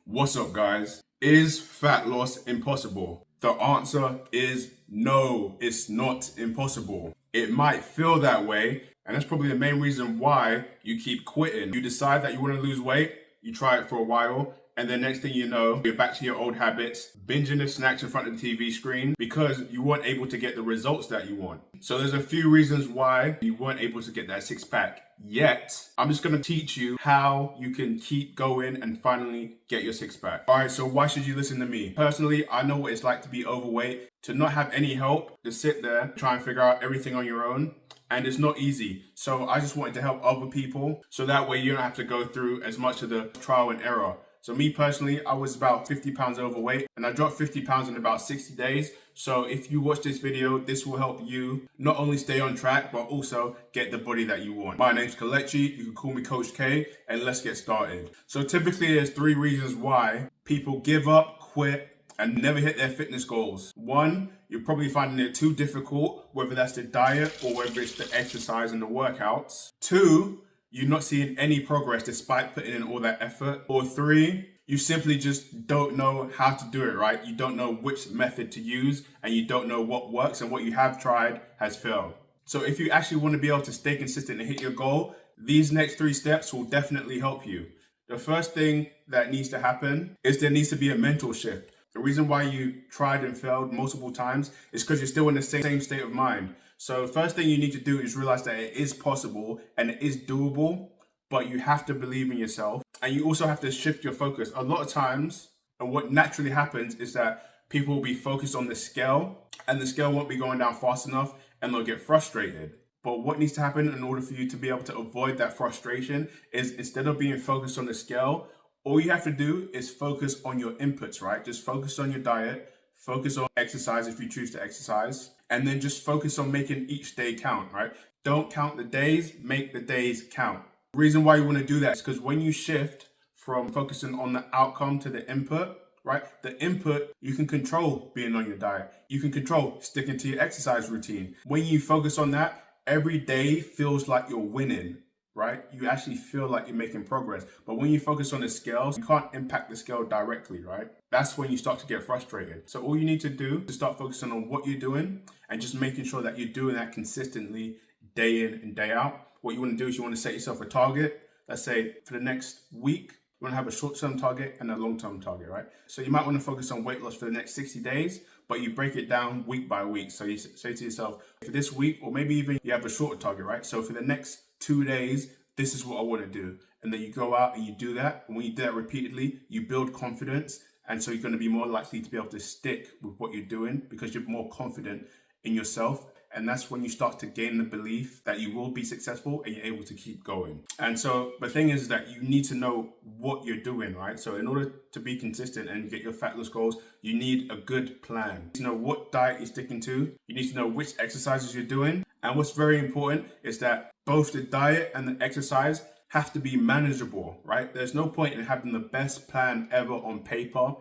What's up, guys? Is fat loss impossible? The answer is no, it's not impossible. It might feel that way, and that's probably the main reason why you keep quitting. You decide that you want to lose weight, you try it for a while, and then next thing you know, you're back to your old habits, binging the snacks in front of the TV screen because you weren't able to get the results that you want. So there's a few reasons why you weren't able to get that six pack yet. I'm just gonna teach you how you can keep going and finally get your six pack. All right, so why should you listen to me? Personally, I know what it's like to be overweight, to not have any help, to sit there, try and figure out everything on your own. And it's not easy. So I just wanted to help other people so that way you don't have to go through as much of the trial and error. So me personally, I was about 50 pounds overweight and I dropped 50 pounds in about 60 days. So if you watch this video, this will help you not only stay on track, but also get the body that you want. My name's Kelechi, you can call me Coach K, and let's get started. So typically there's three reasons why people give up, quit, and never hit their fitness goals. One, you're probably finding it too difficult, whether that's the diet or whether it's the exercise and the workouts. Two, you're not seeing any progress despite putting in all that effort. Or three, you simply just don't know how to do it, right? You don't know which method to use and you don't know what works, and what you have tried has failed. So if you actually want to be able to stay consistent and hit your goal, these next three steps will definitely help you. The first thing that needs to happen is there needs to be a mental shift. The reason why you tried and failed multiple times is because you're still in the same state of mind. So first thing you need to do is realize that it is possible and it is doable, but you have to believe in yourself. And you also have to shift your focus. A lot of times, and what naturally happens is that people will be focused on the scale and the scale won't be going down fast enough and they'll get frustrated. But what needs to happen in order for you to be able to avoid that frustration is, instead of being focused on the scale, all you have to do is focus on your inputs, right? Just focus on your diet, focus on exercise if you choose to exercise, and then just focus on making each day count, right? Don't count the days, make the days count. The reason why you want to do that is because when you shift from focusing on the outcome to the input, right? The input, you can control being on your diet. You can control sticking to your exercise routine. When you focus on that, every day feels like you're winning, right? You actually feel like you're making progress. But when you focus on the scales, you can't impact the scale directly, right? That's when you start to get frustrated. So all you need to do is start focusing on what you're doing and just making sure that you're doing that consistently day in and day out. What you want to do is you want to set yourself a target. Let's say for the next week, you want to have a short-term target and a long-term target, right? So you might want to focus on weight loss for the next 60 days, but you break it down week by week. So you say to yourself, for this week, or maybe even you have a shorter target, right? So for the next 2 days, this is what I want to do. And then you go out and you do that. And when you do that repeatedly, you build confidence. And so you're going to be more likely to be able to stick with what you're doing because you're more confident in yourself. And that's when you start to gain the belief that you will be successful and you're able to keep going. And so the thing is that you need to know what you're doing, right? So in order to be consistent and get your fat loss goals, you need a good plan. You know what diet you're sticking to. You need to know which exercises you're doing. And what's very important is that both the diet and the exercise have to be manageable, right? There's no point in having the best plan ever on paper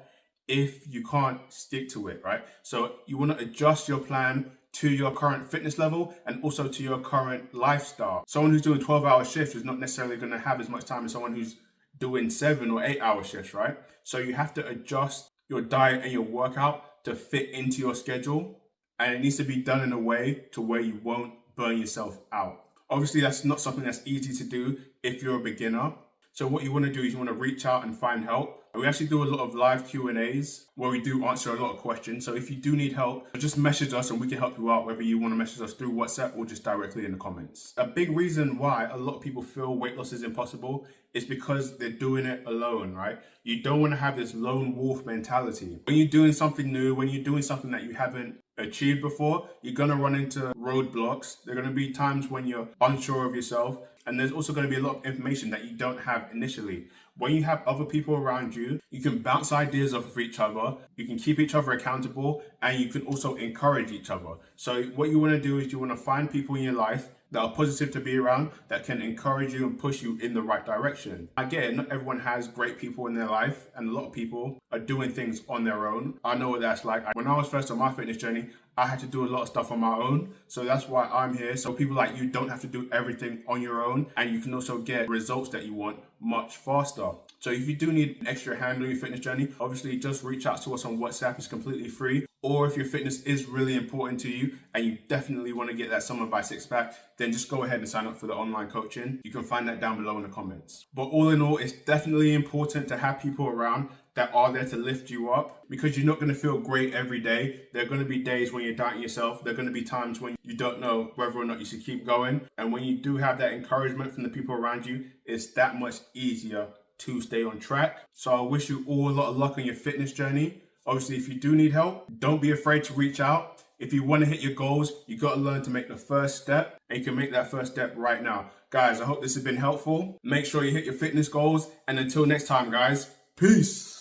if you can't stick to it, right? So you want to adjust your plan to your current fitness level and also to your current lifestyle. Someone who's doing 12-hour shifts is not necessarily going to have as much time as someone who's doing 7 or 8-hour shifts, right? So you have to adjust your diet and your workout to fit into your schedule, and it needs to be done in a way to where you won't burn yourself out. Obviously, that's not something that's easy to do if you're a beginner. So what you want to do is you want to reach out and find help. We actually do a lot of live Q&As where we do answer a lot of questions. So if you do need help, just message us and we can help you out, whether you want to message us through WhatsApp or just directly in the comments. A big reason why a lot of people feel weight loss is impossible is because they're doing it alone, right? You don't want to have this lone wolf mentality. When you're doing something new, when you're doing something that you haven't achieved before, you're going to run into roadblocks. There are going to be times when you're unsure of yourself, and there's also going to be a lot of information that you don't have initially. When you have other people around you, you can bounce ideas off of each other, you can keep each other accountable, and you can also encourage each other. So what you want to do is you want to find people in your life that are positive to be around, that can encourage you and push you in the right direction. I get it, not everyone has great people in their life, and a lot of people are doing things on their own. I know what that's like. When I was first on my fitness journey, I had to do a lot of stuff on my own. So that's why I'm here. So people like you don't have to do everything on your own, and you can also get results that you want much faster. So if you do need an extra hand on your fitness journey, obviously just reach out to us on WhatsApp. It's completely free. Or if your fitness is really important to you and you definitely want to get that summer by six pack, then just go ahead and sign up for the online coaching. You can find that down below in the comments. But all in all, it's definitely important to have people around that are there to lift you up, because you're not going to feel great every day. There are going to be days when you're doubting yourself. There are going to be times when you don't know whether or not you should keep going. And when you do have that encouragement from the people around you, it's that much easier to stay on track. So I wish you all a lot of luck on your fitness journey. Obviously, if you do need help, don't be afraid to reach out. If you want to hit your goals, you got to learn to make the first step, and you can make that first step right now. Guys, I hope this has been helpful. Make sure you hit your fitness goals. And until next time, guys, peace.